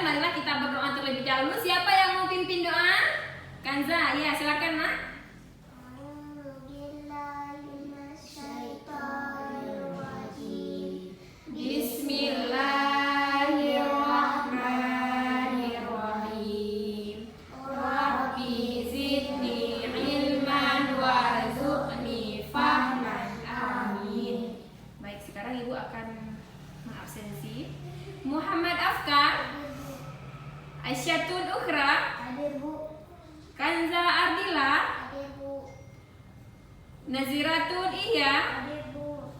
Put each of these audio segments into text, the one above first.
marilah kita berdoa terlebih dahulu. Siapa yang mau pimpin doa? Kanza, ya silakan nak. Bismillahirrahmanirrahim. Rabbi zidni ilman warzuqni fahman. Amin. Baik, sekarang ibu akan mengabsensi Muhammad Afkar, Aisyatun Ukhra, Hadir Bu. Kanza Ardila, Hadir Bu. Naziratun Ihya, Hadir Bu.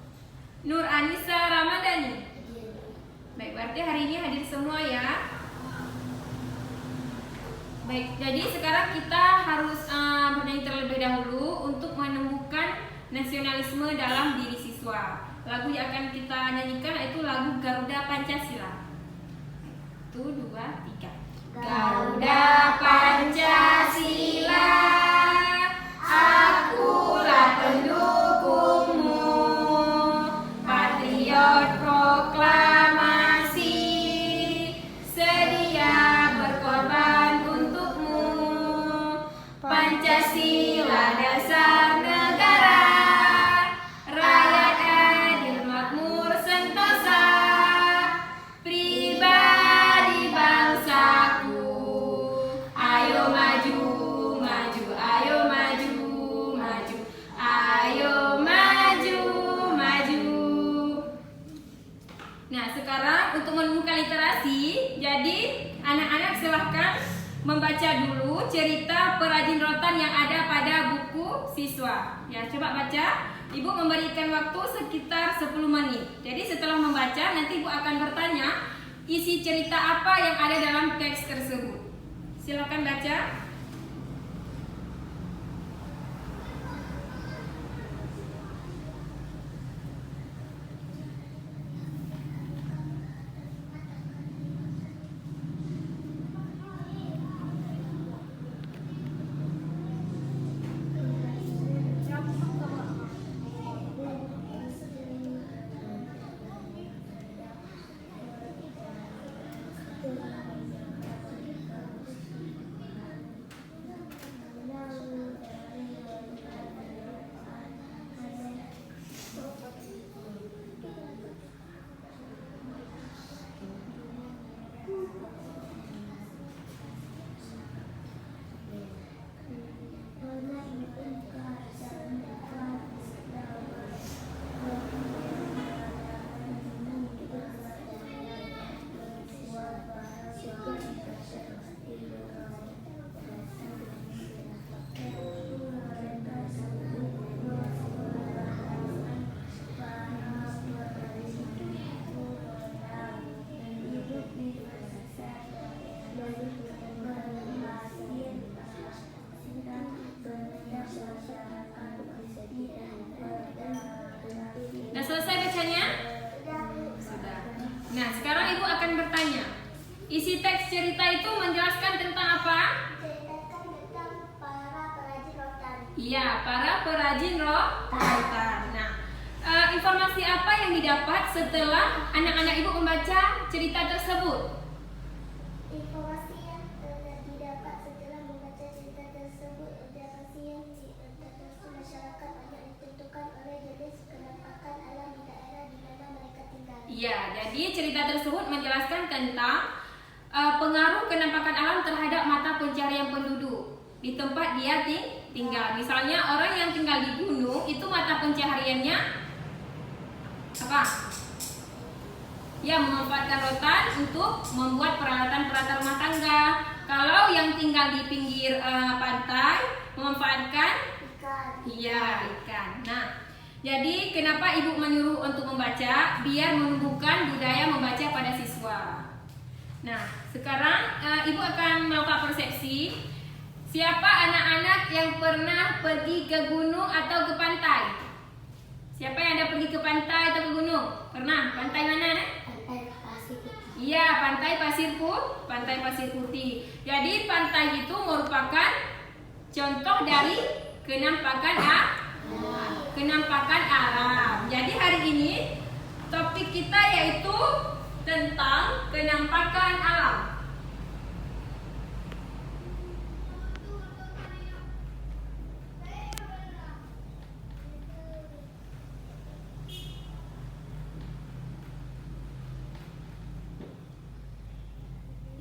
Nur Anissa Ramadhani. Hadir Bu. Baik, berarti hari ini hadir semua ya. Baik, jadi sekarang kita harus bernyanyi terlebih dahulu untuk menemukan nasionalisme dalam diri siswa. Lagu yang akan kita nyanyikan yaitu lagu Garuda Pancasila. 1, 2, 3. Garuda Pancasila, akulah pendukungmu, patriot proklamasi, sedia berkorban untukmu. Pancasila dasar negara, rakyat adil makmur sentosa, pribadi bangsaku. Ayo maju, maju, ayo maju, maju, ayo maju, maju. Nah, sekarang untuk menemukan literasi, jadi anak-anak silahkan membaca dulu cerita perajin rotan yang ada pada buku siswa. Ya, coba baca. Ibu memberikan waktu sekitar 10 menit. Jadi setelah membaca, nanti Ibu akan bertanya isi cerita apa yang ada dalam teks tersebut. Silakan baca. Nah, selesai bacanya? Sudah. Nah, sekarang Ibu akan bertanya. Isi teks cerita itu menjelaskan tentang apa? Ceritakan tentang para perajin rotan. Iya, para perajin rotan. Nah, informasi apa yang didapat setelah anak-anak Ibu membaca cerita tersebut? Informasi yang didapat setelah membaca cerita tersebut, informasi yang tertentu masyarakat banyak ditentukan oleh jenis kenampakan alam di daerah di mana mereka tinggal. Iya, jadi cerita tersebut menjelaskan tentang pengaruh kenampakan alam terhadap mata pencarian penduduk di tempat dia tinggal. Misalnya orang yang tinggal di gunung itu mata pencahariannya apa? Ya, memanfaatkan rotan untuk membuat peralatan-peralatan rumah tangga. Kalau yang tinggal di pinggir pantai memanfaatkan Ikan. iya, ikan. Nah, jadi kenapa Ibu menyuruh untuk membaca? Biar menumbuhkan budaya membaca pada siswa. Nah, sekarang Ibu akan melakukan persepsi. Siapa anak-anak yang pernah pergi ke gunung atau ke pantai? Siapa yang ada pergi ke pantai atau ke gunung? Pernah? Pantai mana, Nak? Pantai Pasir Putih. Iya, pantai pasir putih. Jadi pantai itu merupakan contoh dari kenampakan alam. Jadi hari ini topik kita yaitu tentang kenampakan alam.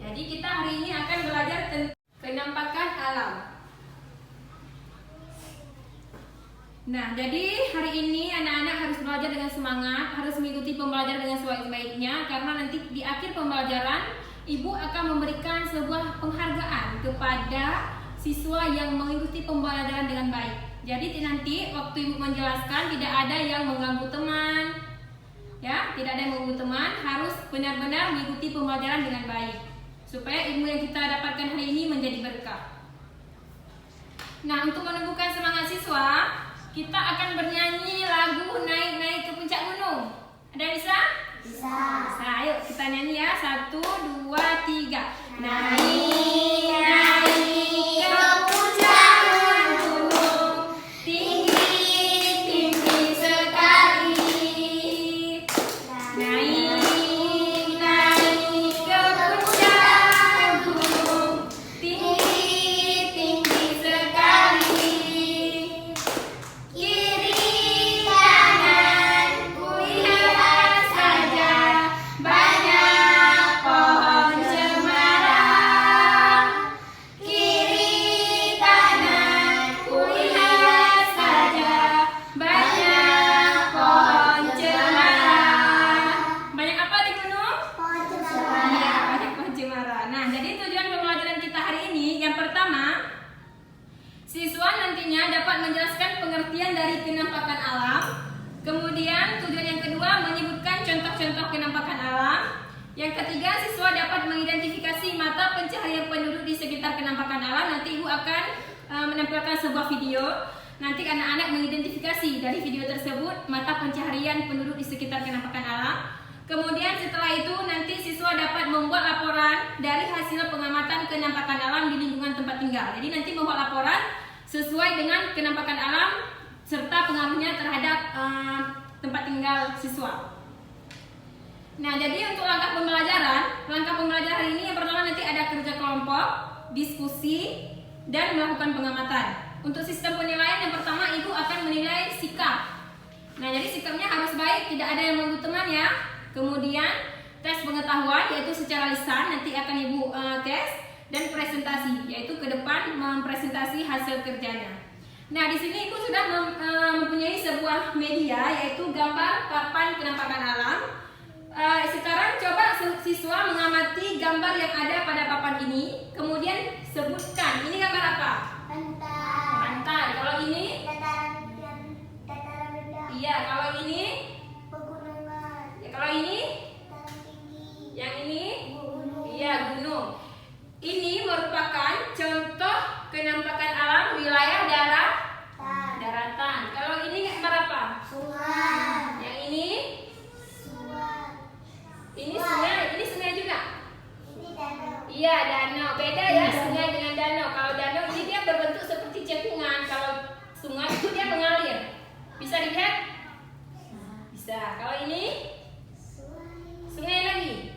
Jadi kita hari ini akan belajar tentang kenampakan alam. Nah, jadi hari ini anak-anak harus belajar dengan semangat, harus mengikuti pembelajaran dengan sebaik-baiknya, karena nanti di akhir pembelajaran Ibu akan memberikan sebuah penghargaan kepada siswa yang mengikuti pembelajaran dengan baik. Jadi nanti waktu Ibu menjelaskan tidak ada yang mengganggu teman, ya, tidak ada yang mengganggu teman, harus benar-benar mengikuti pembelajaran dengan baik, supaya ilmu yang kita dapatkan hari ini menjadi berkah. Nah, untuk menumbuhkan semangat siswa, kita akan bernyanyi lagu Naik-Naik ke Puncak Gunung. Ada yang bisa? Bisa. Nah, ayo kita nyanyi ya. 1, 2, 3. Naik-naik ke puncak gunung, tinggi-tinggi sekali. Naik-naik ke puncak gunung, tinggi-tinggi sekali. Kiri kanan kulihat saja, banyak pohon cemara. Kiri kanan kulihat saja, banyak pohon cemara. Banyak apa di gunung? Pohon Iya, cemara. banyak pohon cemara. Nah, jadi tujuan pembelajaran kita hari ini, yang pertama, siswa nantinya dapat menjelaskan pengertian dari kenampakan alam. Kemudian tujuan yang kedua, menyebutkan contoh-contoh kenampakan alam. Yang ketiga, siswa dapat mengidentifikasi mata pencaharian penduduk di sekitar kenampakan alam. Nanti Ibu akan menampilkan sebuah video. Nanti anak-anak mengidentifikasi dari video tersebut mata pencaharian penduduk di sekitar kenampakan alam. Kemudian setelah itu nanti siswa dapat membuat laporan dari hasil pengamatan kenampakan alam di lingkungan tempat tinggal. Jadi nanti membuat laporan sesuai dengan kenampakan alam serta pengaruhnya terhadap tempat tinggal siswa. Nah, jadi untuk langkah pembelajaran hari ini yang pertama nanti ada kerja kelompok, diskusi, dan melakukan pengamatan. Untuk sistem penilaian yang pertama Ibu akan menilai sikap. Nah, jadi sikapnya harus baik, tidak ada yang mengganggu teman ya. Kemudian tes pengetahuan yaitu secara lisan nanti akan Ibu tes, dan presentasi yaitu ke depan mempresentasi hasil kerjanya. Nah, di sini Ibu sudah mempunyai sebuah media yaitu gambar papan kenampakan alam. Sekarang coba siswa mengamati gambar yang ada pada papan ini, kemudian sebutkan ini gambar apa? Pantai. Pantai. Kalau ini? Dataran rendah. Iya. Kalau ini? Pegunungan. Ya, kalau ini? Dataran tinggi. Yang ini? Gunung. Iya, gunung. Ini merupakan contoh kenampakan alam wilayah daratan. Kalau ini gambar apa? Sungai. Yang ini? Ini sungai. Ini sungai juga? Ini danau. Iya, danau. Beda ya sungai dengan danau. Kalau danau ini dia berbentuk seperti cekungan. Kalau sungai itu dia mengalir. Bisa dilihat? Bisa. Kalau ini? Sungai lagi.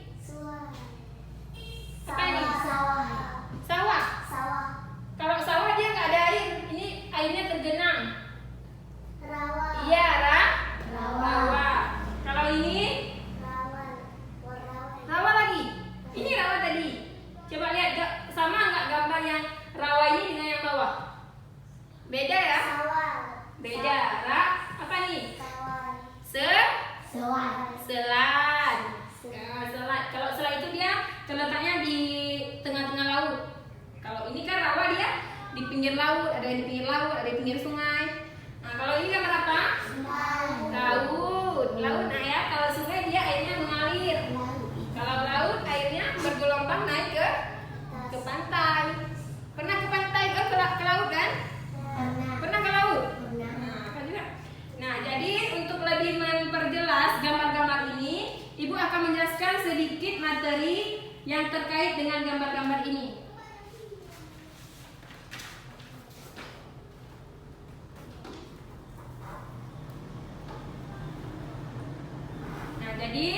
Apa ini? Sawah. Kalau sawah dia nggak ada air. Ini airnya tergenang. Rawa. Iya, Rawa. rawa. Kalau ini? Rawa lagi. Ini rawa tadi. Coba lihat sama nggak gambar yang rawa ini dengan yang bawah? Beda ya? Beda. Apa nih? Selat. Nah, selat. Kalau selat itu dia terletaknya di tengah-tengah laut. Kalau ini kan rawa dia di pinggir laut, ada yang di pinggir laut, ada di pinggir sungai. Nah, kalau ini gambar apa? Laut. Nah ya, kalau sungai dia airnya mengalir. Kalau laut airnya bergelombang naik ke pantai. Pernah ke pantai ke laut kan? Pernah ke laut? Nah, kan juga. Nah, jadi untuk lebih memperjelas gambar-gambar ini, Ibu akan menjelaskan sedikit materi yang terkait dengan gambar-gambar ini. Nah, jadi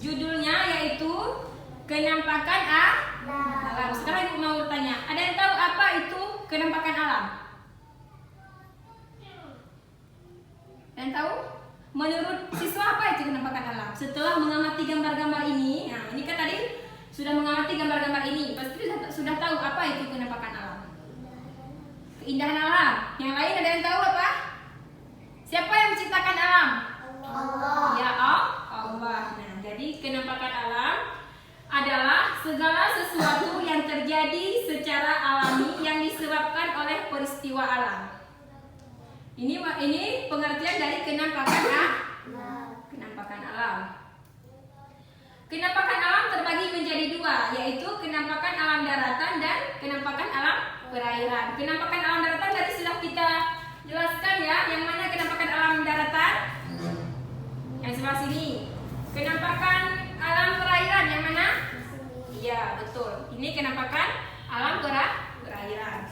judulnya yaitu kenampakan alam. Sekarang Ibu mau bertanya, ada yang tahu apa itu kenampakan alam? Dan tahu? Menurut siswa apa itu kenampakan alam? Setelah mengamati gambar-gambar ini, nah ini kan tadi sudah mengamati gambar-gambar ini, pasti sudah tahu apa itu penampakan alam. Keindahan alam. Yang lain ada yang tahu apa? Siapa yang menciptakan alam? Allah. Ya Allah. Nah, jadi kenampakan alam adalah segala sesuatu yang terjadi secara alami yang disebabkan oleh peristiwa alam. Ini pengertian dari kenampakan alam. Kenampakan alam terbagi menjadi dua, yaitu kenampakan alam daratan dan kenampakan alam perairan. Kenampakan alam daratan tadi sudah kita jelaskan ya. Yang mana kenampakan alam daratan? Yang sebelah sini. Kenampakan alam perairan yang mana? Iya, betul. Ini kenampakan alam perairan.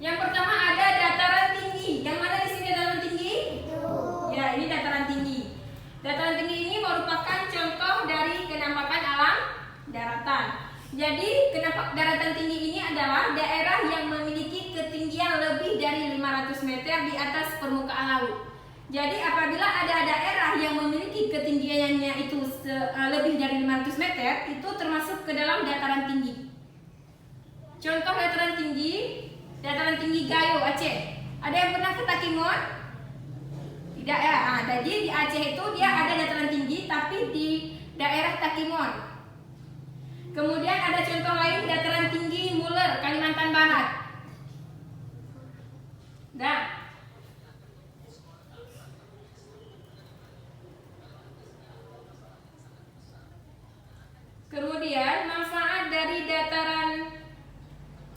Yang pertama ada dataran tinggi. Yang mana di sini dataran tinggi? Ya, ini dataran tinggi. Dataran tinggi ini merupakan contoh dari kenampakan alam daratan. Jadi, daratan tinggi ini adalah daerah yang memiliki ketinggian lebih dari 500 meter di atas permukaan laut. Jadi, apabila ada daerah yang memiliki ketinggiannya itu lebih dari 500 meter, itu termasuk ke dalam dataran tinggi. Contoh dataran tinggi Gayo, Aceh. Ada yang pernah ke Takingon? Tidak ya. Nah, jadi di Aceh itu dia ada dataran tinggi, tapi di daerah Takingon. Kemudian ada contoh lain dataran tinggi Muler, Kalimantan Barat. Nah, kemudian manfaat dari dataran,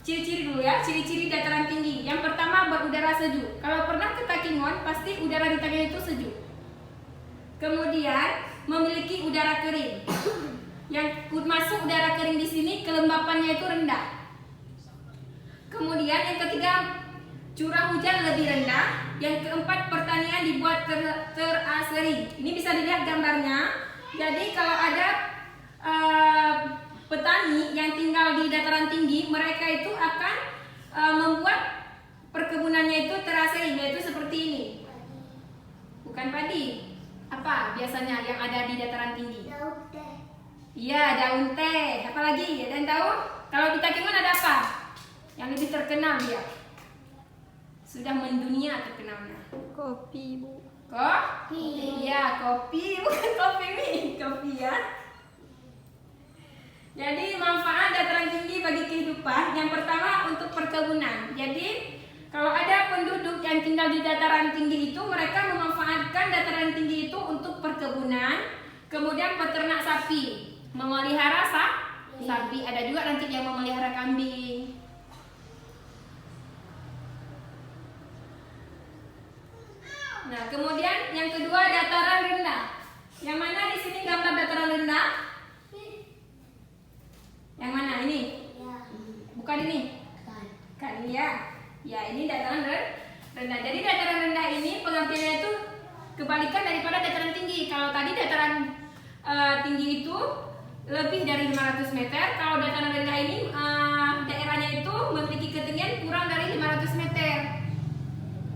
ciri-ciri dulu ya, ciri-ciri dataran tinggi. Yang pertama, berudara sejuk. Kalau pernah ke Takingon, pasti udara di Takingon itu sejuk. Kemudian memiliki udara kering. Yang masuk udara kering di sini kelembapannya itu rendah. Kemudian yang ketiga, curah hujan lebih rendah. Yang keempat, pertanian dibuat terasering. Ini bisa dilihat gambarnya. Jadi kalau ada petani yang tinggal di dataran tinggi, mereka itu akan membuat perkebunannya itu terasering, yaitu seperti ini. Bukan padi. Apa biasanya yang ada di dataran tinggi? Daun teh. Iya, daun teh. Apalagi? Ada yang tahu? Kalau di Takingon ada apa? Yang lebih terkenal dia. Sudah mendunia terkenalnya. Kopi, Bu. Kopi. Iya, kopi. Bukan kopi mie. Kopi ya. Jadi manfaat dataran tinggi bagi kehidupan. Yang pertama untuk perkebunan. Jadi kalau ada penduduk yang tinggal di dataran tinggi itu, mereka memanfaatkan dataran tinggi itu untuk perkebunan. Kemudian peternak sapi, memelihara sapi. Ada juga nanti yang memelihara kambing. Nah, kemudian yang kedua dataran rendah. Yang mana di sini gambar dataran rendah? Yang mana ini? Ya. Bukan ini. Kan ya. Ya, ini dataran rendah. Jadi dataran rendah ini pengertiannya itu kebalikan daripada dataran tinggi. Kalau tadi dataran tinggi itu lebih dari 500 meter. Kalau dataran rendah ini daerahnya itu memiliki ketinggian kurang dari 500 meter.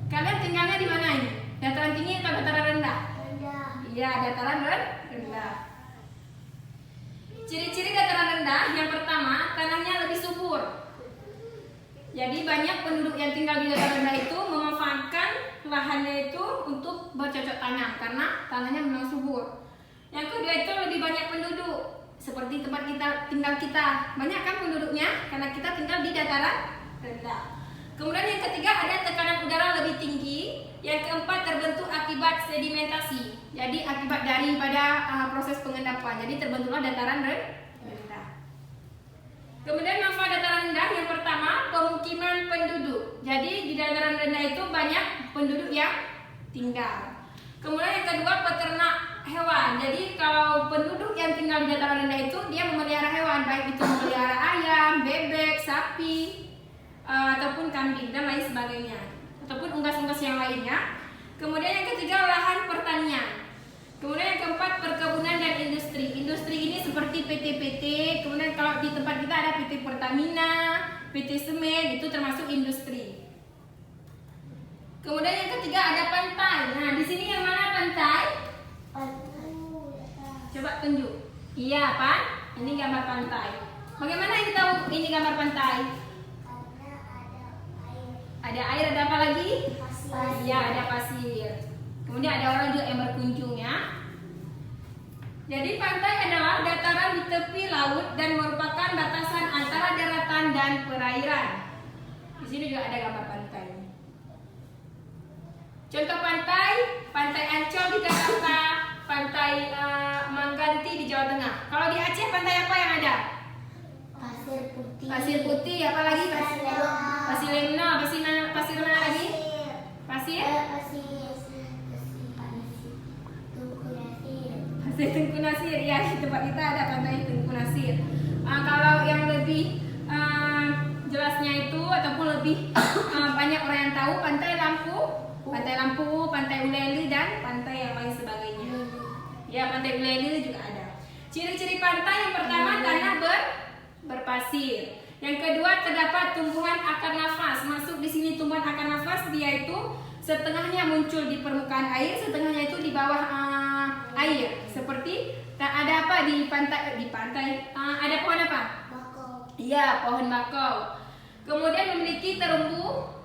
Kalian tinggalnya di mana ini? Dataran tinggi atau dataran rendah? Rendah. Iya, dataran rendah. Ciri-ciri dataran rendah, yang pertama, tanahnya lebih subur. Jadi banyak penduduk yang tinggal di dataran rendah itu memanfaatkan lahannya itu untuk bercocok tanam karena tanahnya memang subur. Yang kedua itu lebih banyak penduduk, seperti tempat tinggal kita. Banyak kan penduduknya karena kita tinggal di dataran rendah. Kemudian yang ketiga ada tekanan udara lebih tinggi. Yang keempat terbentuk akibat sedimentasi. Jadi akibat daripada proses pengendapan. Jadi terbentuklah dataran rendah. Kemudian manfaat dataran rendah yang pertama pemukiman penduduk. Jadi di dataran rendah itu banyak penduduk yang tinggal. Kemudian yang kedua peternak hewan. Jadi kalau penduduk yang tinggal di dataran rendah itu dia memelihara hewan, baik itu memelihara ayam, bebek, sapi, ataupun kambing dan lain sebagainya, ataupun unggas-unggas yang lainnya. Kemudian yang ketiga lahan pertanian. Kemudian yang keempat perkebunan dan industri. Industri ini seperti PT-PT. Kemudian kalau di tempat kita ada PT Pertamina, PT Semen, itu termasuk industri. Kemudian yang ketiga ada pantai. Nah, di sini yang mana pantai? Pantai. Coba tunjuk. Iya, Pan. Ini gambar pantai. Bagaimana ini tahu ini gambar pantai? Karena ada air. Ada air, ada apa lagi? Pasir. Iya, ada pasir. Kemudian ada orang juga yang berkunjung ya. Jadi pantai adalah dataran di tepi laut dan merupakan batasan antara daratan dan perairan. Di sini juga ada gambar pantai. Contoh pantai, Pantai Ancol di Jakarta, Pantai Mangganti di Jawa Tengah. Kalau di Aceh pantai apa yang ada? Pasir putih. Pasir putih, apa lagi? Pasir Lena, pasir mana lagi? Pasir? Pasir Tengku Nasir. Ya, di tempat kita ada Pantai Tengku Nasir. Kalau yang lebih jelasnya itu ataupun lebih banyak orang yang tahu, Pantai Lampu, Pantai Uleli dan pantai yang lain sebagainya. Ya, Pantai Uleli juga ada. Ciri-ciri pantai yang pertama tanah berpasir. Yang kedua terdapat tumbuhan akar nafas. Masuk di sini tumbuhan akar nafas, dia itu setengahnya muncul di permukaan air, setengahnya itu di bawah air. Seperti ada apa di pantai? Ada pohon apa? Bakau. Iya, pohon bakau. Kemudian memiliki terumbu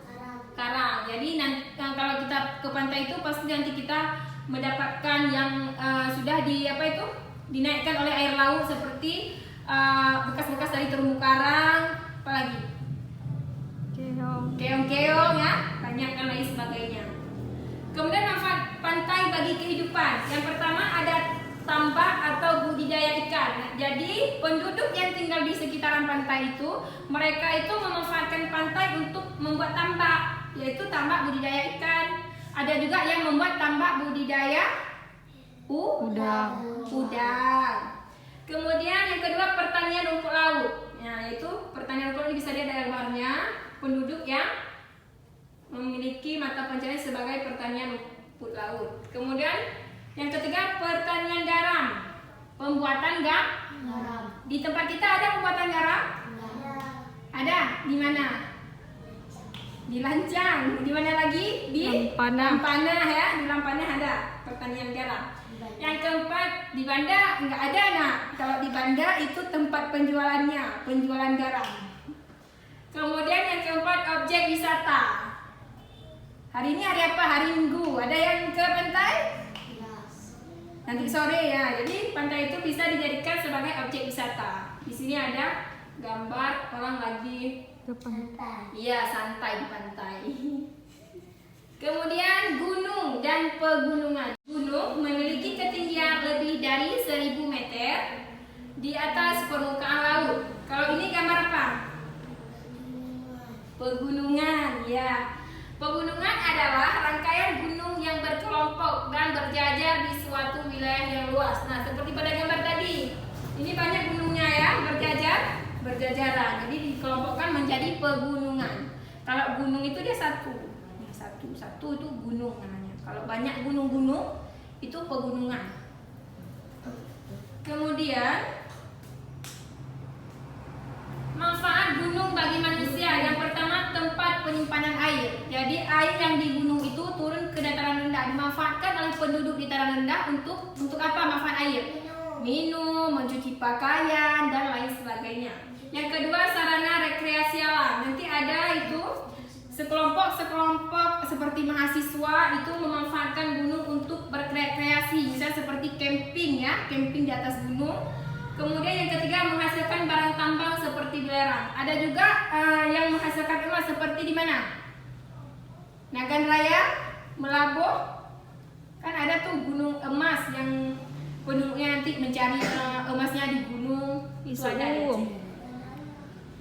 karang. Jadi kalau kita ke pantai itu pasti nanti kita mendapatkan yang sudah dinaikkan oleh air laut seperti bekas-bekas dari terumbu karang, apalagi keong-keong ya, banyak dan lain sebagainya. Kemudian manfaat pantai bagi kehidupan. Yang pertama ada tambak atau budidaya ikan. Jadi penduduk yang tinggal di sekitaran pantai itu, mereka itu memanfaatkan pantai untuk membuat tambak, yaitu tambak budidaya ikan. Ada juga yang membuat tambak budidaya udang. Kemudian yang kedua pertanian rumput laut. Nah, yaitu pertanian rumput laut ini bisa dilihat dari gambarnya, penduduk yang memiliki mata pencaharian sebagai pertanian rumput laut. Kemudian yang ketiga pertanian garam, pembuatan garam. Di tempat kita ada pembuatan garam? Ada. Di mana? Di Lancang. Di mana lagi? Di Lampanah ya. Di Lampanah ada pertanian garam. Yang keempat di Banda nggak ada nak. Kalau di Banda itu tempat penjualannya, penjualan garam. Kemudian yang keempat objek wisata. Hari ini hari apa? Hari Minggu. Ada yang ke pantai? Nanti sore ya. Jadi pantai itu bisa dijadikan sebagai objek wisata. Di sini ada gambar orang lagi Pantai. iya santai di pantai. Kemudian gunung dan pegunungan. Gunung memiliki ketinggian lebih dari 1000 meter di atas permukaan laut. Kalau ini gambar apa? Pegunungan ya. Pegunungan adalah rangkaian gunung yang berkelompok dan berjajar di suatu wilayah yang luas. Nah, seperti pada gambar tadi, ini banyak gunungnya ya, berjajaran. Jadi dikelompokkan menjadi pegunungan. Kalau gunung itu dia satu itu gunung namanya. Kalau banyak gunung-gunung itu pegunungan. Kemudian manfaat gunung bagi manusia. Yang pertama tempat penyimpanan air. Jadi air yang di gunung itu turun ke dataran rendah, dimanfaatkan oleh penduduk di dataran rendah untuk apa manfaat air? Minum, mencuci pakaian dan lain sebagainya. Yang kedua sarana rekreasi alam. Nanti ada itu sekelompok seperti mahasiswa itu memanfaatkan gunung untuk berrekreasi, misalnya seperti camping ya, camping di atas gunung. Kemudian yang ketiga menghasilkan barang tambang seperti belerang. Ada juga yang menghasilkan emas seperti di mana? Nagan Raya, Melabuh. Kan ada tuh gunung emas yang penduduknya nanti mencari emasnya di gunung. Itu ada di Aceh.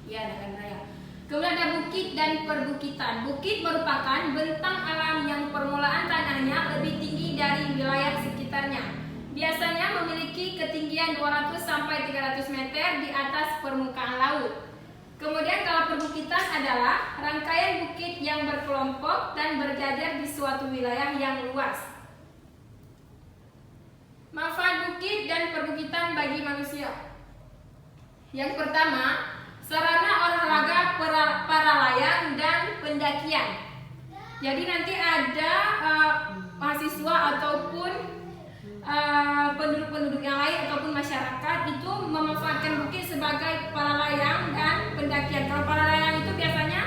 Ya, Nagan Raya. Kemudian ada bukit dan perbukitan. Bukit merupakan bentang alam yang permulaan tanahnya lebih tinggi dari wilayah sekitarnya. Biasanya memiliki ketinggian 200 sampai 300 meter di atas permukaan laut. Kemudian kalau perbukitan adalah rangkaian bukit yang berkelompok dan berjajar di suatu wilayah yang luas. Manfaat bukit dan perbukitan bagi manusia. Yang pertama, sarana olahraga para layang dan pendakian. Jadi nanti ada mahasiswa ataupun penduduk-penduduk yang lain ataupun masyarakat itu memanfaatkan bukit sebagai para layang dan pendakian. Kalau para layang itu biasanya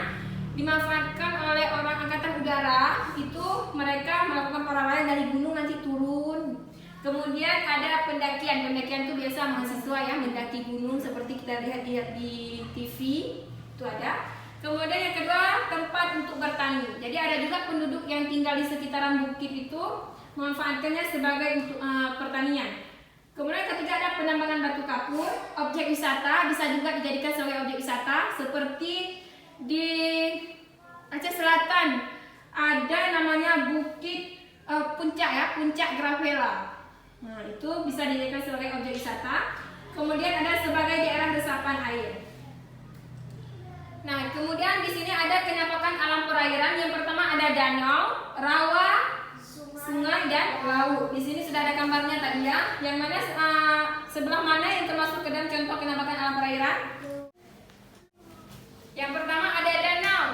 dimanfaatkan oleh orang angkatan udara, itu mereka melakukan para layang dari gunung nanti turun. Kemudian ada pendakian itu biasa mahasiswa yang mendaki gunung seperti kita lihat di TV itu ada. Kemudian yang kedua, tempat untuk bertani. Jadi ada juga penduduk yang tinggal di sekitaran bukit itu memanfaatkannya sebagai untuk pertanian. Kemudian ketiga ada penambangan batu kapur, objek wisata bisa juga dijadikan sebagai objek wisata seperti di Aceh Selatan ada namanya Bukit Puncak Gravela. Nah, itu bisa dijadikan sebagai objek wisata. Kemudian ada sebagai daerah resapan air. Nah, kemudian di sini ada penampakan alam perairan. Yang pertama ada danau, rawa, sungai dan laut. Di sini sudah ada gambarnya tadi ya. Yang mana sebelah mana yang termasuk ke dalam contoh penampakan alam perairan? Yang pertama ada danau.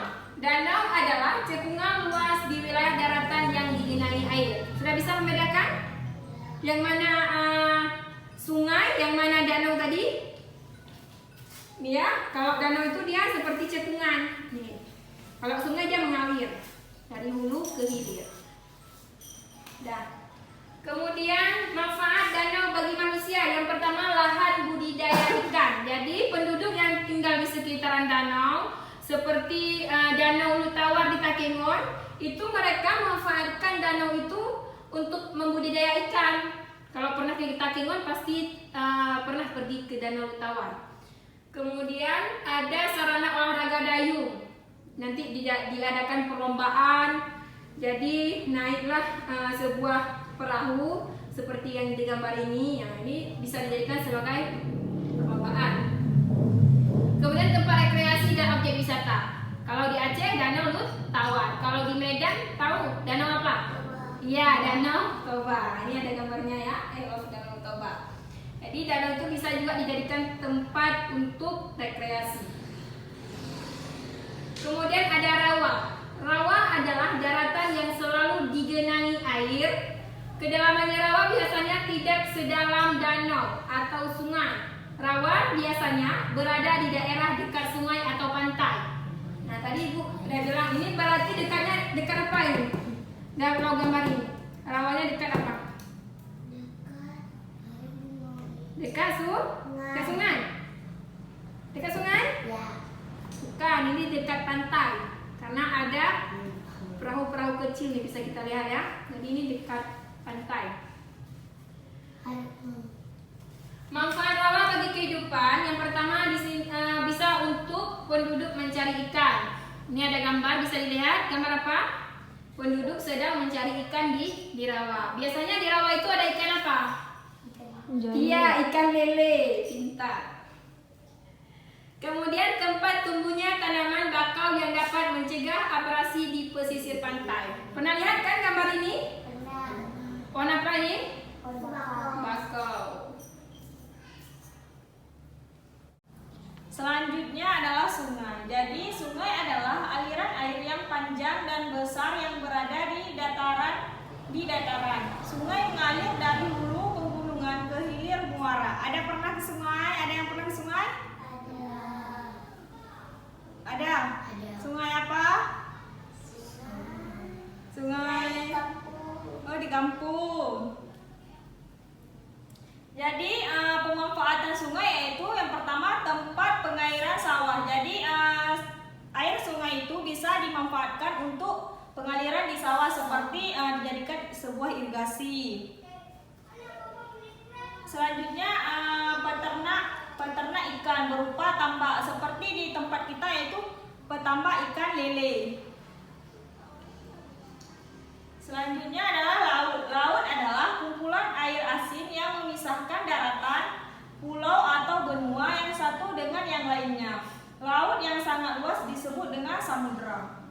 Danau adalah cekungan luas di wilayah daratan yang digenangi air. Sudah bisa membedakan? Yang mana sungai, yang mana danau tadi? Nih ya, kalau danau itu dia seperti cekungan. Nih. Kalau sungai dia mengalir dari hulu ke hilir. Dah. Kemudian manfaat danau bagi manusia. Yang pertama lahan budidaya ikan. Jadi penduduk yang tinggal di sekitaran danau seperti Danau Lutawar di Takengon, itu mereka memanfaatkan danau itu untuk membudidaya ikan. Kalau pernah ke Takengon pasti pernah pergi ke Danau Lutawar. Kemudian ada sarana olahraga dayung. Nanti diadakan perlombaan. Jadi naiklah sebuah perahu seperti yang digambar ini. Yang ini bisa dijadikan sebagai perlombaan. Kemudian tempat rekreasi dan objek wisata. Kalau di Aceh Danau Lutawar. Kalau di Medan tahu danau apa? Iya, Danau Toba. Ini ada gambarnya ya. Danau Toba. Jadi danau itu bisa juga dijadikan tempat untuk rekreasi. Kemudian ada rawa. Rawa adalah daratan yang selalu digenangi air. Kedalamannya rawa biasanya tidak sedalam danau atau sungai. Rawa biasanya berada di daerah dekat sungai atau pantai. Nah tadi Ibu udah bilang ini berarti dekat apa ini? Dan kalau gambar ini rawanya dekat apa? Dekat sungai? Dekat sungai? Ya. Bukan, ini dekat pantai. Karena ada perahu-perahu kecil nih bisa kita lihat ya. Jadi ini dekat pantai. Manfaat rawa bagi kehidupan. Yang pertama di sini bisa untuk penduduk mencari ikan. Ini ada gambar bisa dilihat. Gambar apa? Penduduk sedang mencari ikan di rawa. Biasanya di rawa itu ada ikan apa? Iya, ikan lele, pintar. Kemudian tempat tumbuhnya tanaman bakau yang dapat mencegah abrasi di pesisir pantai. Pernah lihat kan gambar ini? Pernah. Pohon apa ini? Bakau. Bakau. Selanjutnya adalah sungai. Jadi sungai adalah aliran air yang panjang dan besar yang berada di dataran. Sungai mengalir dari hulu pegunungan ke hilir muara. Ada pernah ke sungai? Ada yang pernah ke sungai? Ada. Sungai apa? Sungai di kampung. Jadi pemanfaatan sungai yaitu yang pertama tempat pengairan sawah. Jadi air sungai itu bisa dimanfaatkan untuk pengaliran di sawah seperti dijadikan sebuah irigasi. Selanjutnya peternak ikan berupa tambak seperti di tempat kita yaitu petambak ikan lele. Selanjutnya adalah laut. Laut adalah kumpulan air asin yang memisahkan daratan, pulau atau benua yang satu dengan yang lainnya. Laut yang sangat luas disebut dengan samudra.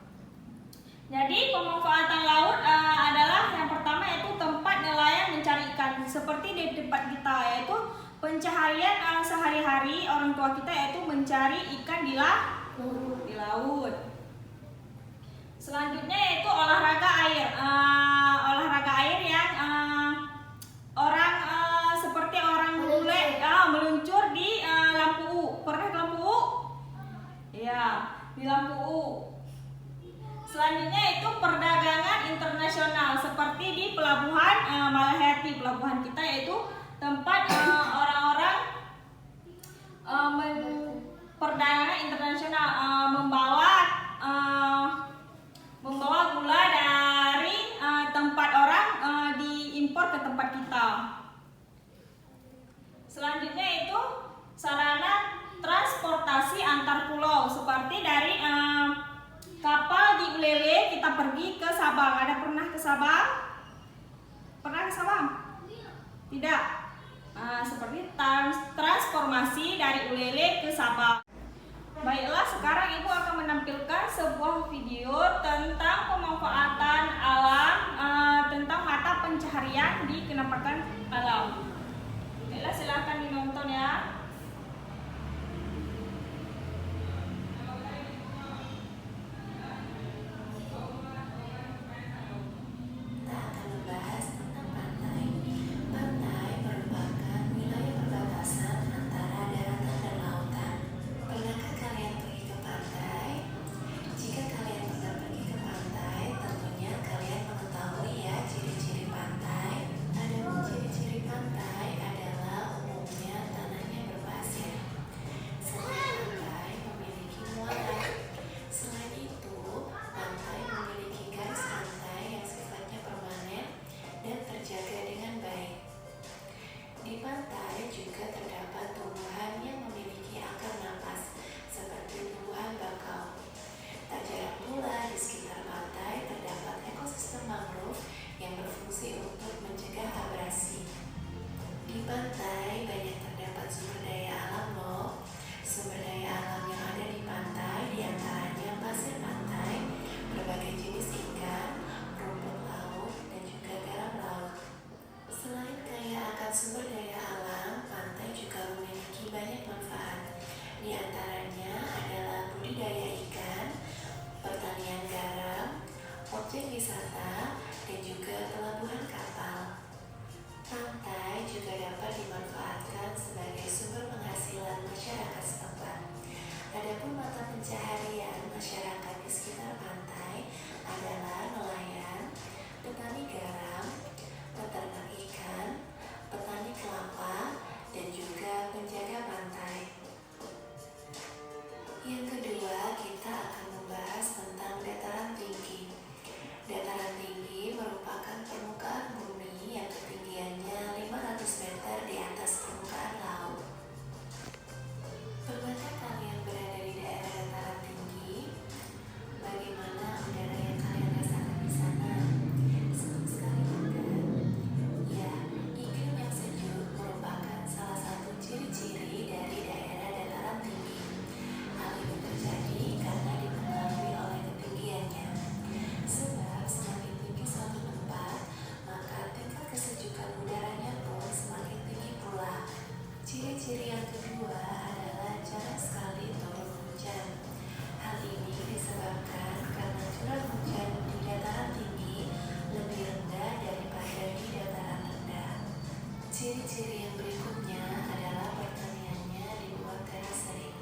Jadi pemanfaatan laut adalah yang pertama yaitu tempat nelayan mencari ikan. Seperti di tempat kita yaitu pencaharian sehari-hari orang tua kita yaitu mencari ikan di laut. Selanjutnya yaitu olahraga air. Olahraga air yang meluncur di lampu U. Pernah ke lampu U? Iya, di lampu U. Selanjutnya itu perdagangan internasional seperti di pelabuhan Malahati, pelabuhan kita, yaitu tempat orang-orang perdagangan internasional membawa gula dari tempat orang diimpor ke tempat kita. Selanjutnya itu sarana transportasi antar pulau seperti dari kapal di Ulele kita pergi ke Sabang. Ada pernah ke Sabang? Pernah ke Sabang? Tidak. Seperti transformasi dari Ulele ke Sabang. Baiklah, sekarang Ibu akan menampilkan sebuah video tentang pemanfaatan alam, tentang mata pencaharian di kenampakan alam. Baiklah, silakan ditonton ya. Sumber daya alam, pantai juga memiliki banyak manfaat. Di antaranya adalah budidaya ikan, pertanian garam, objek wisata, dan juga pelabuhan kapal. Pantai juga dapat dimanfaatkan sebagai sumber penghasilan masyarakat setempat. Adapun mata pencaharian masyarakat di sekitar pantai adalah nelayan, petani garam, peternak ikan, petani kelapa, dan juga penjaga pantai. Yang kedua, kita akan membahas tentang dataran tinggi. Dataran tinggi merupakan permukaan bumi yang ketinggiannya 500 meter di atas permukaan laut. Pernahkah kalian berada di daerah dataran tinggi? Bagaimana udara yang kalian rasakan di sana? Senang sekali bukan? Ya, iklim yang sejuk merupakan salah satu ciri-ciri dari daerah dataran tinggi. Hal ini terjadi karena dipengaruhi oleh ketinggiannya. Sebab semakin tinggi suatu tempat, maka tingkat kesejukan udaranya pun semakin tinggi pula. Ciri-ciri yang kedua adalah jarang sekali turun hujan. Hal ini disebabkan karena curah hujan di dataran tinggi lebih rendah daripada di dataran rendah. Ciri-ciri yang berikutnya adalah pertaniannya dibuat terasering.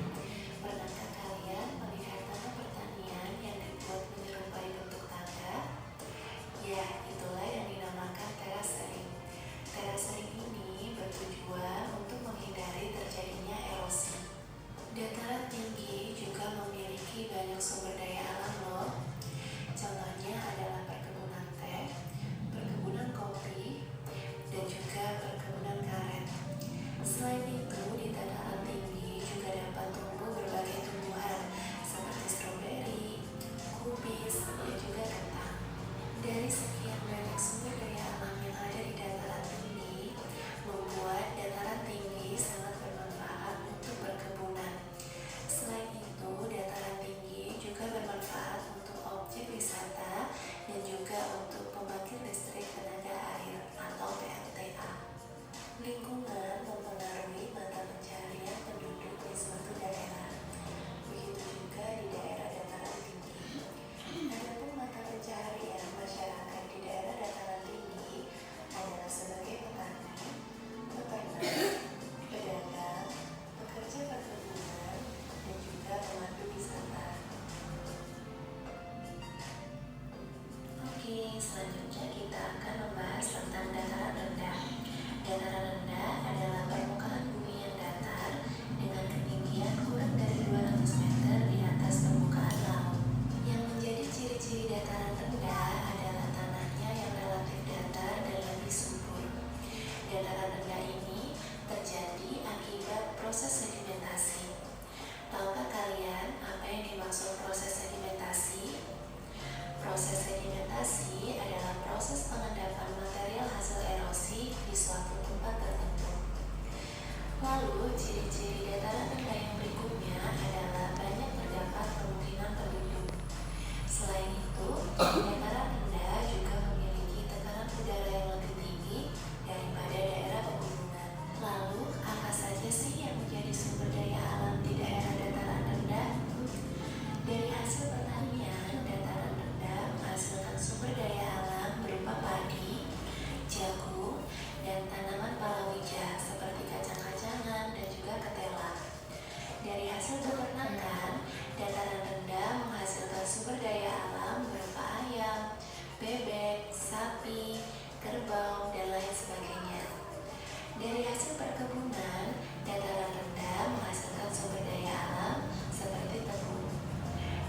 Pernahkah kalian melihat tanah pertanian yang dibuat menyerupai bentuk tangga? Ya, itulah yang dinamakan terasering. Terasering ini bertujuan untuk menghindari terjadinya erosi. Dataran tinggi juga memiliki banyak sumber daya alam loh. Contohnya adalah perkebunan teh, perkebunan kopi, dan juga perkebunan karet. Selain proses sedimentasi. Tahukah kalian apa yang dimaksud proses sedimentasi? Proses sedimentasi adalah proses pengendapan material hasil erosi di suatu tempat tertentu. Lalu, ciri-ciri dataran rendah yang berikutnya adalah banyak terdapat kemungkinan penduduk. Selain itu, dataran rendah juga memiliki tekanan udara yang lebih tinggi daripada daerah pegunungan. Lalu, apa saja sih yang menjadi sumber daya alam di daerah dataran rendah? Dari hasil pertanian, dataran rendah menghasilkan sumber daya alam berupa padi, jagung, dan tanaman palawija seperti kacang-kacangan dan juga ketela. Dari hasil peternakan, dataran rendah menghasilkan sumber daya alam berupa ayam, bebek, sapi, kerbau, dan lain sebagainya. Dari hasil perkebunan, dataran rendah menghasilkan sumber daya alam seperti tebu.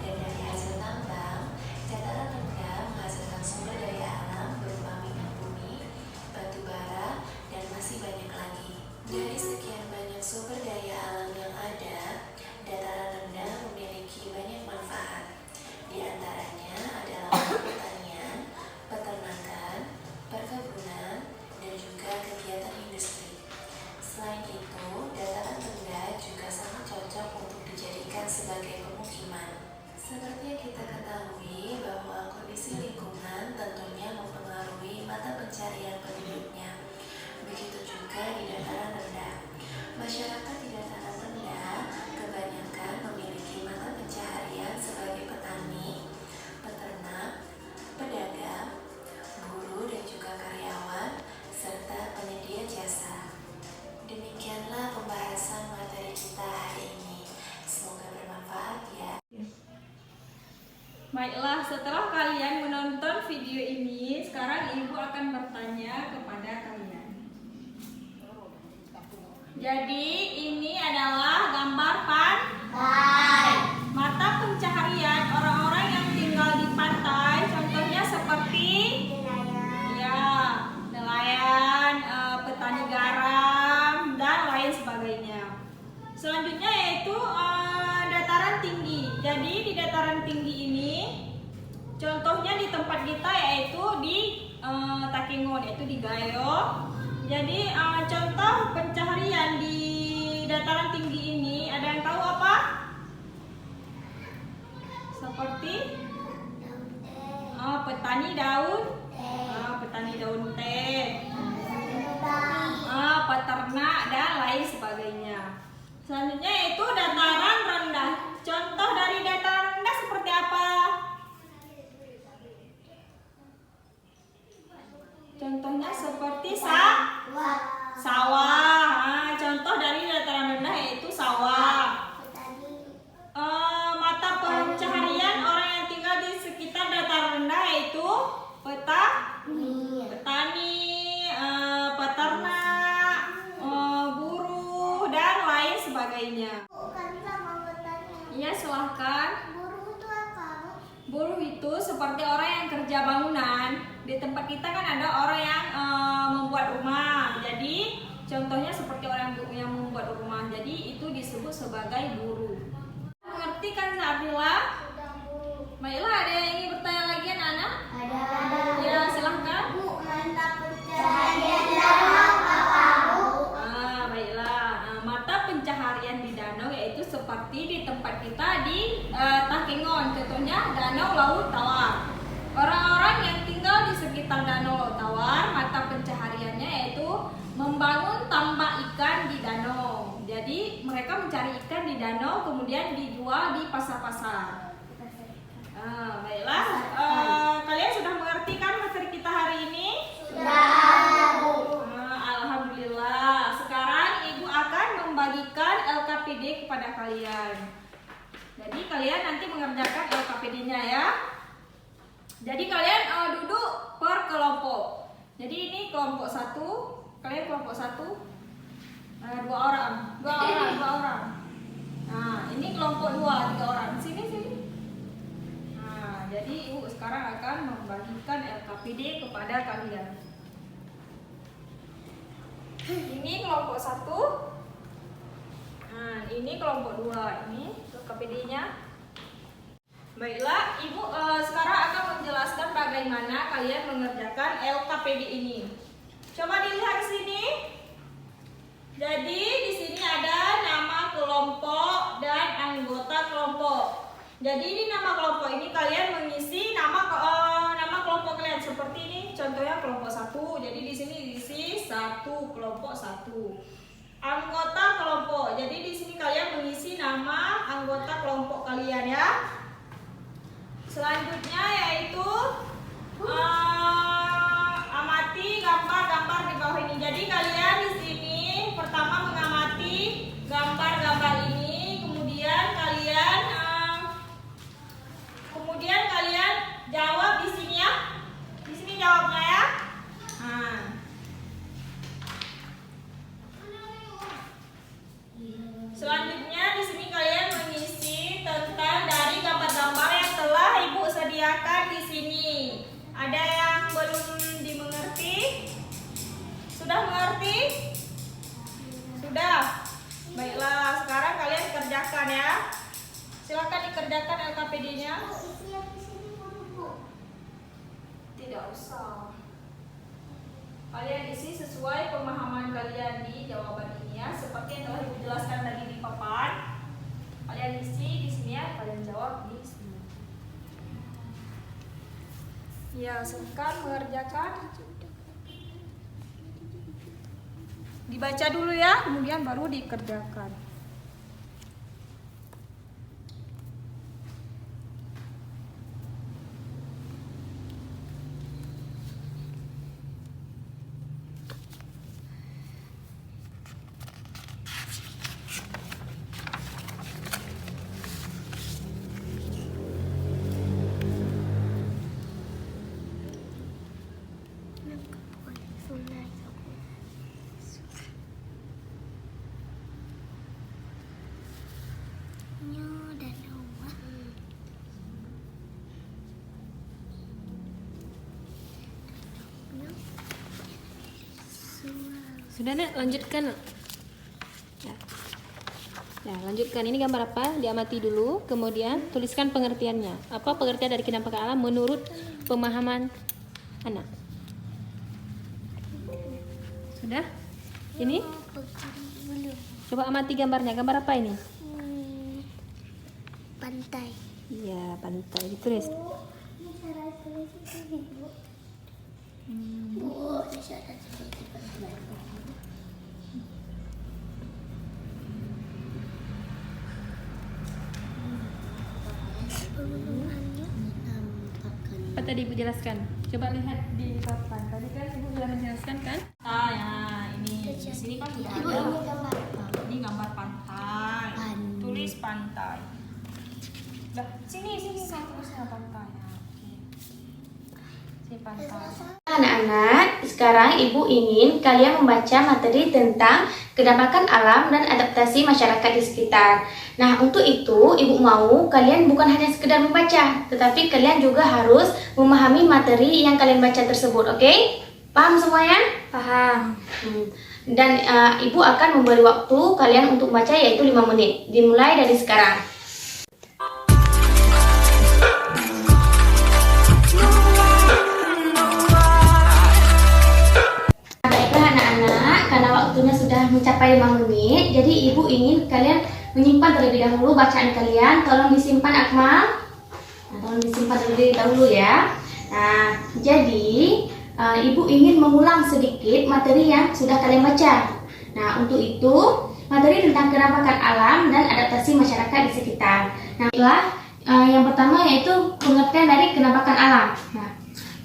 Dan dari hasil tambang, dataran rendah menghasilkan sumber daya alam berupa minyak bumi, batu bara, dan masih banyak lagi. Dari sekian banyak sumber daya alam yang ada, dataran rendah memiliki banyak manfaat. Di antaranya adalah pertanian, peternakan, perkebunan, dan juga kegiatan industri. Selain itu, dataran rendah juga sangat cocok untuk dijadikan sebagai pemukiman. Seperti yang kita ketahui bahwa kondisi lingkungan tentunya mempengaruhi mata pencarian penduduknya. Begitu juga di dataran rendah. Masyarakat di dataran rendah kebanyakan memiliki mata pencaharian sebagai petani, peternak, pedagang, buruh dan juga karyawan, serta penyedia jasa. Demikianlah pembahasan materi kita hari ini. Semoga bermanfaat ya. Baiklah, setelah kalian menonton video ini, sekarang Ibu akan bertanya kepada kalian. Jadi, ini adalah gambar pantai. Mata pencaharian orang-orang yang tinggal di pantai, contohnya seperti ya, nelayan, petani garam, dan lain sebagainya. Selanjutnya yaitu dataran tinggi. Jadi di dataran tinggi ini, contohnya di tempat kita yaitu di Takengon, yaitu di Gayo. Jadi contoh pencaharian di dataran tinggi ini, ada yang tahu apa? Seperti petani daun, petani daun teh, peternak dan lain sebagainya. Selanjutnya yaitu dataran rendah. Contoh dari dataran rendah seperti apa? Contohnya seperti sawah. Contoh dari dataran rendah yaitu sawah. Mata pencaharian orang yang tinggal di sekitar dataran rendah yaitu petani, peternak, buruh, dan lain sebagainya. Iya, silahkan. Buruh itu apa? Buruh itu seperti orang yang kerja bangunan. Di tempat kita kan ada orang yang membuat rumah. Jadi contohnya seperti orang yang membuat rumah. Jadi itu disebut sebagai buruh. Mengerti kan Sabila? Sudah, Bu. Baiklah, ada yang ingin bertanya lagi anak-anak? Ada. Ya, silahkan. Bu, mata pencaharian danau apa, Bu? Baiklah. Mata pencaharian di danau yaitu seperti di tempat kita di Takengon. Contohnya Danau Laut Tawar. Orang-orang yang tinggal di sekitar Danau Laut Tawar, mata pencahariannya yaitu membangun tambak ikan di danau. Jadi mereka mencari ikan di danau kemudian dijual di pasar-pasar. Baiklah, kalian sudah mengerti kan materi kita hari ini? Sudah, Bu. Alhamdulillah. Sekarang Ibu akan membagikan LKPD kepada kalian. Jadi kalian nanti mengerjakan LKPD-nya ya. Jadi kalian duduk per kelompok. Jadi ini kelompok 1, kalian kelompok 1, 2 orang. Nah, ini kelompok 2, 3 orang. Sini. Nah, jadi Ibu sekarang akan membagikan LKPD kepada kalian. Ini kelompok 1. ini kelompok 2, ini LKPD-nya. Baiklah, Ibu sekarang akan menjelaskan bagaimana kalian mengerjakan LKPD ini. Coba dilihat sini. Jadi di sini ada nama kelompok dan anggota kelompok. Jadi di nama kelompok ini kalian mengisi nama kelompok kalian seperti ini. Contohnya kelompok 1. Jadi di sini diisi 1 kelompok 1. Anggota kelompok. Jadi di sini kalian mengisi nama anggota kelompok kalian ya. Selanjutnya yaitu amati gambar-gambar di bawah ini. Jadi kalian di sini pertama mengamati gambar-gambar ini, kemudian kalian jawab di sini ya. Di sini jawabnya ya. Nah. Selanjutnya di sini kalian mengisi tentang dari gambar-gambar yang telah Ibu sediakan di sini. Ada yang belum dimengerti? Sudah mengerti? Sudah. Baiklah, sekarang kalian kerjakan ya. Silakan dikerjakan LKPD-nya. Isi yang di sini Bu. Tidak usah. Kalian isi sesuai pemahaman kalian di jawaban ini ya, seperti yang telah Ibu jelaskan tadi di papan. Kalian isi di sini ya, kalian jawab di sini. Ya, silakan mengerjakan. Dibaca dulu ya, kemudian baru dikerjakan. Sudah nak, lanjutkan. Ya. Ya, lanjutkan. Ini gambar apa? Diamati dulu, kemudian tuliskan pengertiannya. Apa pengertian dari kenampakan alam menurut pemahaman anak? Sudah? Ini? Coba amati gambarnya. Gambar apa ini? Pantai. Iya, pantai. Ditulis. Ini cara tulis itu Bu. Bu, ini cara tulis di pantai. Apa tadi Ibu jelaskan? Coba lihat di papan. Tadi kan Ibu sudah menjelaskan kan? Ya, ini di sini kan sudah Ibu, ada. ini gambar apa? Ini gambar pantai. Tulis pantai. Dah, sini saya tulisnya pantai. Ya, oke. Sini pantai. Anak-anak, sekarang Ibu ingin kalian membaca materi tentang kenampakan alam dan adaptasi masyarakat di sekitar. Nah, untuk itu Ibu mau kalian bukan hanya sekedar membaca, tetapi kalian juga harus memahami materi yang kalian baca tersebut, oke? Paham semuanya? Paham. Dan Ibu akan memberi waktu kalian untuk membaca yaitu 5 menit. Dimulai dari sekarang. Karena waktunya sudah mencapai 5 menit, jadi Ibu ingin kalian menyimpan terlebih dahulu bacaan kalian. Tolong disimpan, Akmal. Nah, tolong disimpan terlebih dahulu ya. Nah, jadi Ibu ingin mengulang sedikit materi yang sudah kalian baca. Nah, untuk itu materi tentang kenampakan alam dan adaptasi masyarakat di sekitar. Nah, yang pertama yaitu pengertian dari kenampakan alam. Nah,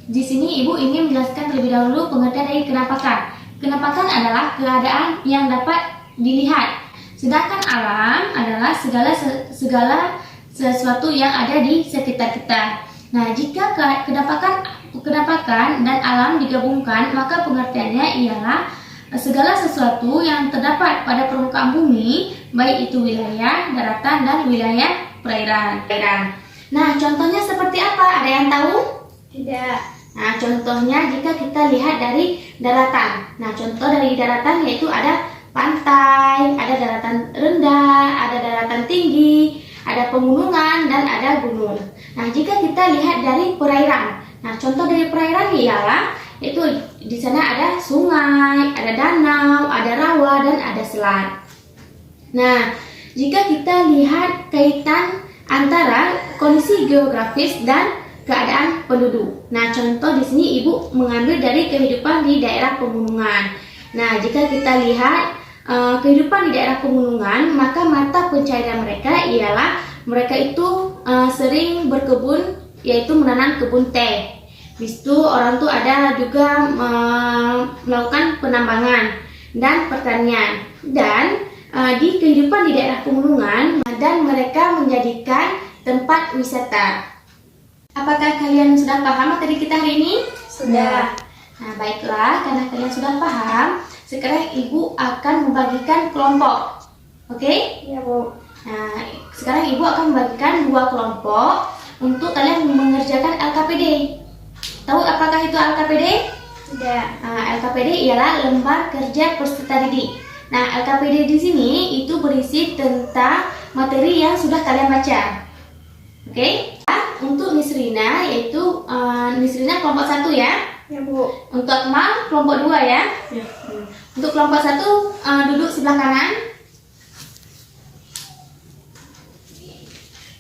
di sini Ibu ingin menjelaskan terlebih dahulu pengertian dari kenampakan. Kenampakan adalah keadaan yang dapat dilihat, sedangkan alam adalah segala sesuatu yang ada di sekitar kita. Nah, jika kenampakan dan alam digabungkan, maka pengertiannya ialah segala sesuatu yang terdapat pada permukaan bumi, baik itu wilayah daratan dan wilayah perairan. Nah, contohnya seperti apa? Ada yang tahu? Tidak. Nah, contohnya jika kita lihat dari daratan. Nah, contoh dari daratan yaitu ada pantai, ada daratan rendah, ada daratan tinggi, ada pegunungan, dan ada gunung. Nah, jika kita lihat dari perairan, nah contoh dari perairan ialah itu di sana ada sungai, ada danau, ada rawa, dan ada selat. Nah, jika kita lihat kaitan antara kondisi geografis dan keadaan penduduk. Nah, contoh di sini Ibu mengambil dari kehidupan di daerah pegunungan. Nah, jika kita lihat kehidupan di daerah pegunungan, maka mata pencaharian mereka ialah mereka itu sering berkebun, yaitu menanam kebun teh. Habis itu orang tuh ada juga melakukan penambangan dan pertanian. Dan di kehidupan di daerah pegunungan dan mereka menjadikan tempat wisata. Apakah kalian sudah paham materi kita hari ini? Sudah. Nah, baiklah, karena kalian sudah paham, sekarang Ibu akan membagikan kelompok. Oke? Iya, Bu. Nah, sekarang Ibu akan membagikan 2 kelompok untuk kalian mengerjakan LKPD. Tahu apakah itu LKPD? Sudah. Nah, LKPD ialah lembar kerja peserta didik. Nah, LKPD di sini itu berisi tentang materi yang sudah kalian baca. Oke? Untuk Nisrina yaitu Nisrina kelompok 1 ya. Ya, Bu. Untuk Akmal kelompok 2 ya. Ya. Untuk kelompok 1 duduk sebelah kanan.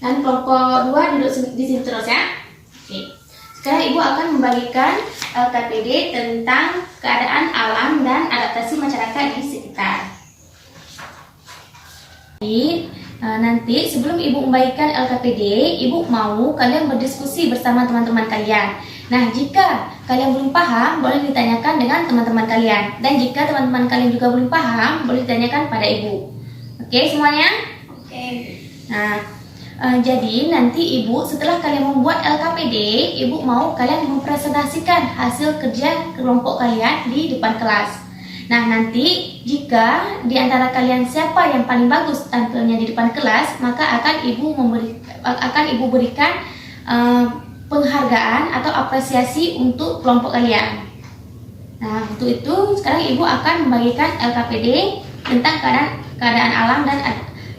Dan kelompok 2 duduk di sini terus ya. Oke. Sekarang Ibu akan membagikan LKPD tentang keadaan alam dan adaptasi masyarakat di sekitar. Nanti sebelum Ibu membagikan LKPD, Ibu mau kalian berdiskusi bersama teman-teman kalian. Nah, jika kalian belum paham, boleh ditanyakan dengan teman-teman kalian. Dan jika teman-teman kalian juga belum paham, boleh ditanyakan pada Ibu. Oke semuanya? Oke. Nah, jadi nanti Ibu setelah kalian membuat LKPD, Ibu mau kalian mempresentasikan hasil kerja kelompok kalian di depan kelas. Nah, nanti jika di antara kalian siapa yang paling bagus tampilnya di depan kelas, maka akan Ibu berikan penghargaan atau apresiasi untuk kelompok kalian. Nah, untuk itu sekarang Ibu akan membagikan LKPD tentang keadaan alam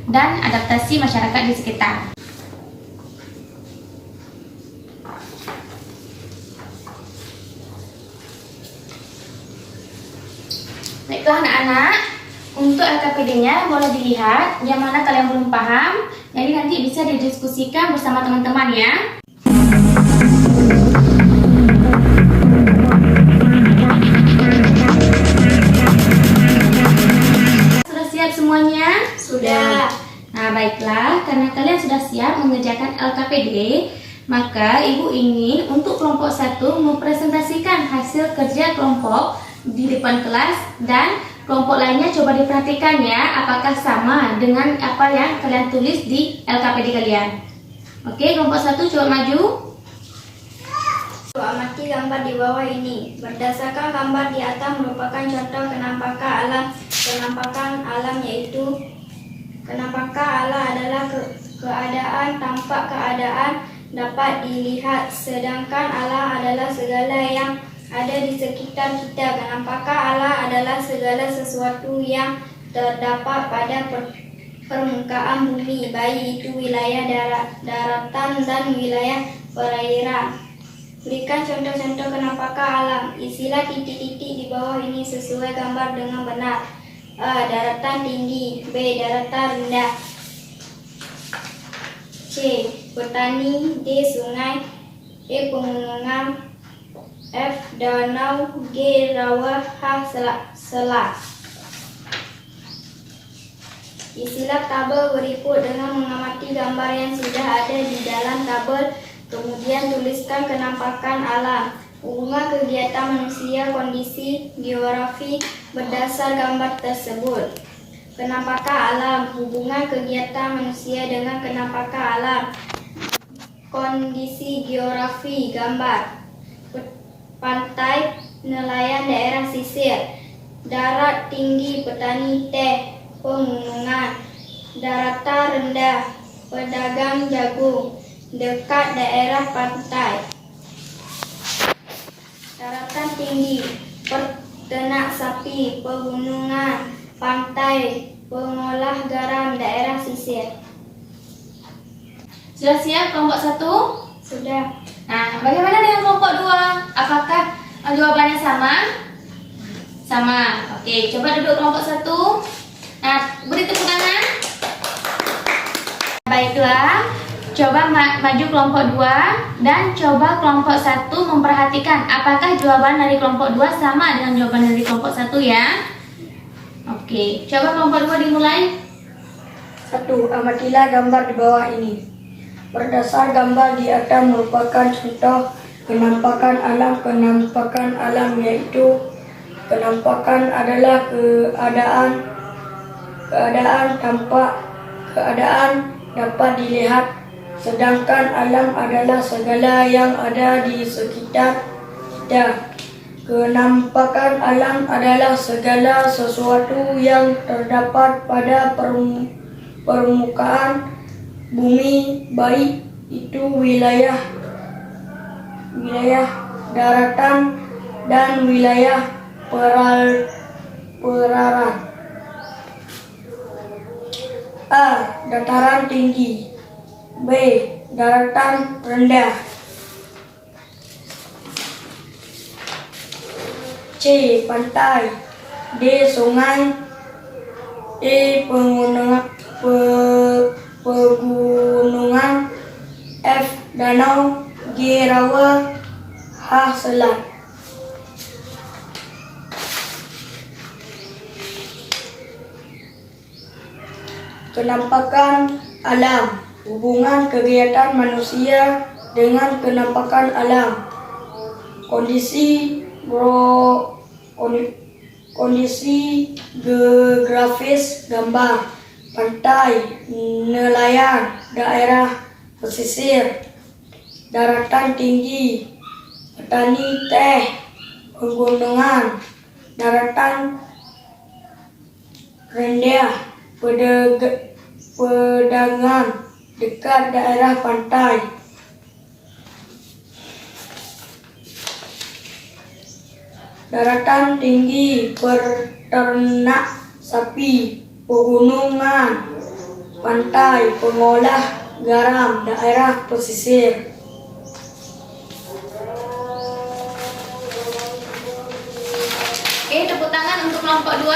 dan adaptasi masyarakat di sekitar. Baiklah anak-anak, untuk LKPD-nya boleh dilihat yang mana kalian belum paham, jadi nanti bisa didiskusikan bersama teman-teman ya. Sudah siap semuanya? Sudah. Nah, baiklah, karena kalian sudah siap mengerjakan LKPD, maka Ibu ingin untuk kelompok 1 mempresentasikan hasil kerja kelompok di depan kelas, dan kelompok lainnya coba diperhatikan ya, apakah sama dengan apa yang kalian tulis di LKPD kalian. Oke, kelompok 1 coba maju. Amati gambar di bawah ini. Berdasarkan gambar di atas merupakan contoh kenampakan alam. Kenampakan alam yaitu kenampakan alam adalah keadaan tampak keadaan dapat dilihat, sedangkan alam adalah segala yang ada di sekitar kita. Kenampakan alam adalah segala sesuatu yang terdapat pada permukaan bumi, baik itu wilayah daratan dan wilayah perairan. Berikan contoh-contoh kenampakan alam. Isilah titik-titik di bawah ini sesuai gambar dengan benar. A. Daratan tinggi. B. Daratan rendah. C. Petani. D. Sungai. E. Pegunungan. F. Danau. G. Rawa. H. Selat. Isilah tabel berikut dengan mengamati gambar yang sudah ada di dalam tabel. Kemudian tuliskan kenampakan alam. Hubungan kegiatan manusia, kondisi geografi berdasar gambar tersebut. Kenampakan alam. Hubungan kegiatan manusia dengan kenampakan alam. Kondisi geografi gambar. Pantai, nelayan daerah sisir. Darat tinggi, petani teh. Pegunungan. Daratan rendah, pedagang jagung. Dekat daerah pantai. Daratan tinggi, peternak sapi. Pegunungan, pantai, pengolah garam, daerah sisir. Sudah siap kelompok 1? Sudah. Nah, bagaimana dengan kelompok 2? Apakah jawabannya sama? Sama. Oke, coba duduk kelompok 1. Nah, beri tepuk tangan. Baiklah, coba maju kelompok 2 dan coba kelompok 1 memperhatikan apakah jawaban dari kelompok 2 sama dengan jawaban dari kelompok 1 ya. Oke, coba kelompok 2 dimulai. 1. Amatilah gambar di bawah ini. Berdasar gambar di atas merupakan contoh kenampakan alam. Kenampakan alam yaitu kenampakan adalah keadaan dapat dilihat, sedangkan alam adalah segala yang ada di sekitar kita. Kenampakan alam adalah segala sesuatu yang terdapat pada permukaan bumi, baik itu wilayah daratan dan wilayah perairan. A. Dataran tinggi. B. Daratan rendah. C. Pantai. D. Sungai. E. Pegunungan. F. Danau. G. Rawa. H. Selat. Kenampakan alam. Hubungan kegiatan manusia dengan kenampakan alam. Kondisi geografis gambar. Pantai, nelayan, daerah pesisir, daratan tinggi, petani teh, pegunungan, daratan rendah, pedagang dekat daerah pantai. Daratan tinggi, peternak sapi, pegunungan, pantai, pengolah garam, daerah pesisir. Oke, tepuk tangan untuk kelompok 2.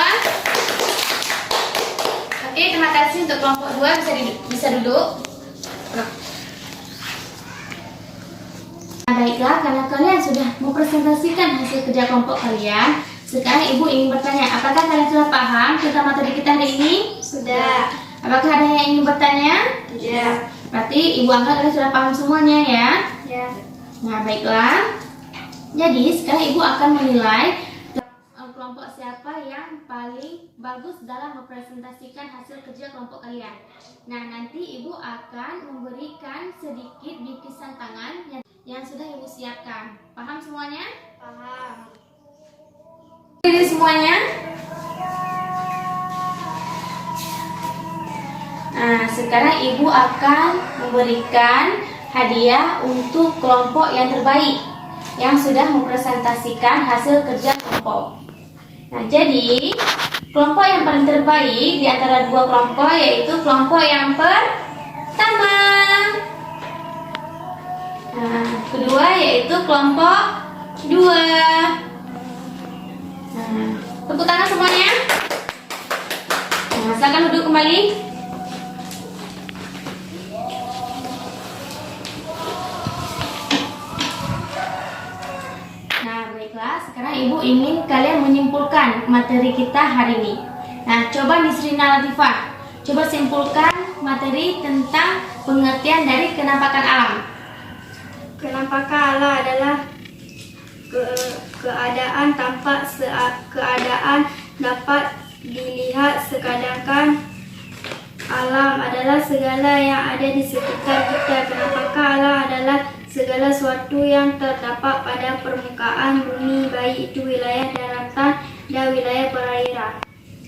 Oke, terima kasih untuk kelompok 2, bisa duduk. Nah, baiklah, karena kalian sudah mempresentasikan hasil kerja kelompok kalian, sekarang Ibu ingin bertanya, apakah kalian sudah paham tentang materi kita hari ini? Sudah. Apakah ada yang ingin bertanya? Tidak. Berarti Ibu anggap kalian sudah paham semuanya ya? Ya. Nah, baiklah. Jadi, sekarang Ibu akan menilai kelompok siapa yang paling bagus dalam mempresentasikan hasil kerja kelompok kalian. Nah, nanti Ibu akan memberikan sedikit bingkisan tangan yang sudah Ibu siapkan. Paham semuanya? Paham. Jadi semuanya. Nah, sekarang Ibu akan memberikan hadiah untuk kelompok yang terbaik yang sudah mempresentasikan hasil kerja kelompok. Nah, jadi kelompok yang paling terbaik di antara dua kelompok yaitu kelompok yang pertama. Nah, kedua yaitu kelompok 2. Nah, tepuk tangan semuanya. Nah, silakan duduk kembali. Nah, baiklah, sekarang Ibu ingin kalian menyimpulkan materi kita hari ini. Nah, coba Miss Rina Latifah, coba simpulkan materi tentang pengertian dari kenampakan alam. Kenampakan alam adalah keadaan tampak keadaan dapat dilihat, sedangkan alam adalah segala yang ada di sekitar kita. Kenampakan alam adalah segala sesuatu yang terdapat pada permukaan bumi, baik itu wilayah daratan dan wilayah perairan.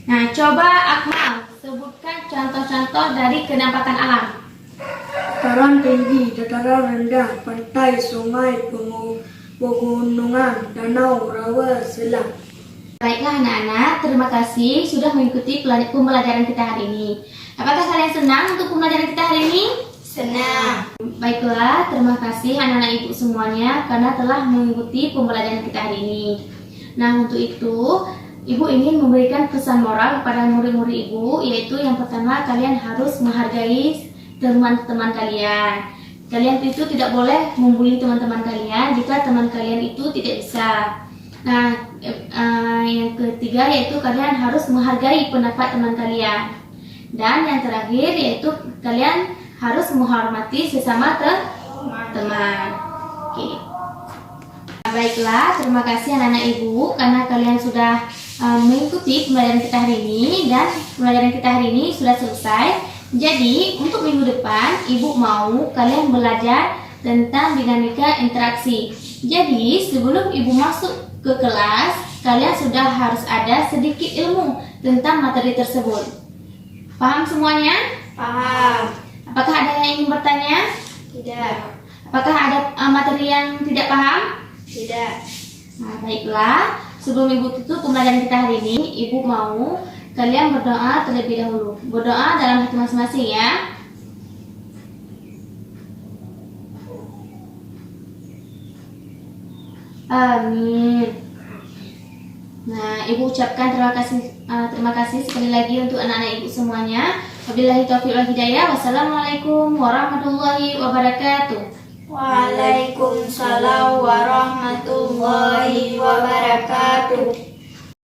Nah, coba Akmal sebutkan contoh-contoh dari kenampakan alam. Dataran tinggi, dataran rendah, pantai, sungai, pegunungan, danau, rawa, selat. Baiklah anak-anak, terima kasih sudah mengikuti pembelajaran kita hari ini. Apakah kalian senang untuk pembelajaran kita hari ini? Senang. Baiklah, terima kasih anak-anak ibu semuanya karena telah mengikuti pembelajaran kita hari ini. Nah, untuk itu, ibu ingin memberikan pesan moral kepada murid-murid ibu, yaitu yang pertama, kalian harus menghargai teman-teman kalian. Kalian itu tidak boleh membuli teman-teman kalian jika teman kalian itu tidak bisa. Nah, yang ketiga yaitu kalian harus menghargai pendapat teman kalian. Dan yang terakhir yaitu kalian harus menghormati sesama teman. Oke. Baiklah, terima kasih anak-anak ibu karena kalian sudah mengikuti pembelajaran kita hari ini dan pembelajaran kita hari ini sudah selesai. Jadi, untuk minggu depan ibu mau kalian belajar tentang dinamika interaksi. Jadi, sebelum ibu masuk ke kelas, kalian sudah harus ada sedikit ilmu tentang materi tersebut. Paham semuanya? Paham. Apakah ada yang ingin bertanya? Tidak. Apakah ada materi yang tidak paham? Tidak. Nah, baiklah. Sebelum ibu tutup pembelajaran kita hari ini, ibu mau kalian berdoa terlebih dahulu. Berdoa dalam hati masing-masing ya. Amin. Nah, ibu ucapkan terima kasih sekali lagi untuk anak-anak ibu semuanya. Wabillahi taufiq wal hidayah. Wassalamualaikum warahmatullahi wabarakatuh. Waalaikumsalam warahmatullahi wabarakatuh.